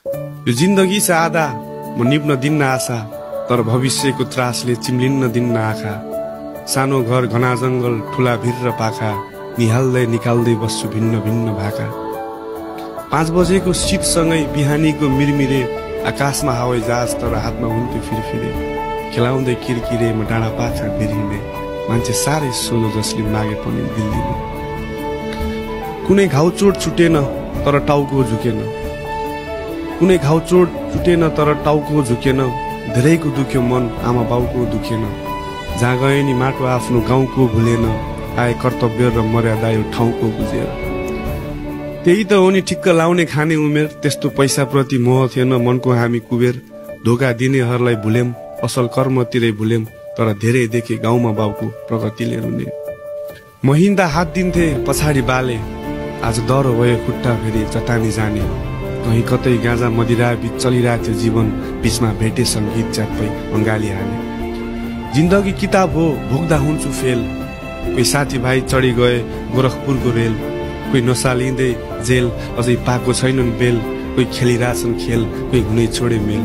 यो जिन्दगी छ आधा म निप्न दिन्न आशा, तर भविष्यको त्रासले चिम्लिन्न दिन्न आँखा। सानो घर घना जंगल ठुला भिर र पाखा, निहाल्दै निकाल्दै बस्छु भिन्न भिन्न भाका। 5 बजेको शीतसँगै बिहानीको मिरमिरे, आकाशमा हवाई जहाज तर हातमा हुन्थ्यो फिरफिरे। खेलाउँदै किरकिरे म डाँडा पाखा बिरिने, मान्छे साह्रै सोझो जसले मागे पनि दिल्लीमा। कुनै घाउचोट छुटेन तर टाउको झुकेन, कुनै घाउचोट छुटेन तर टाउको झुकेन। धेरैको दुख्यो मन आमा बाउको दुखेन, जहाँ गए नि माटो आफ्नो गाउँको भुलेन। आए कर्तव्य र मर्यादा यो ठाउँको बुझेर। त्यही त हो नि ठिक्क लाउने खाने उमेर, त्यस्तो पैसा प्रति मोह थिएन मनको हामी कुबेर। धोका दिनेहरूलाई भुलेम, असल कर्मतिरै भुलेम, तर धेरै देखे गाउँमा बाउको प्रगतिले रुने। महिन्दा हात दिन्थे पछाडि बाले, आज डर भयो खुट्टा फेरि चट्टानी जाने। कहीँ कतै गाँजा मदिरा बीच चलिरहेको थियो जीवन, बीचमा भेटे सङ्गीत च्याप्पै बङ्गाली हाने। जिन्दगी किताब हो भोग्दा हुन्छु फेल, कोही साथीभाइ चढी गए गोरखपुरको रेल। कोही नसा लिँदै जेल अझै पाएको छैनन् बेल, कोही खेलिरहेछन् खेल, कोही हुनै छोडे मेल।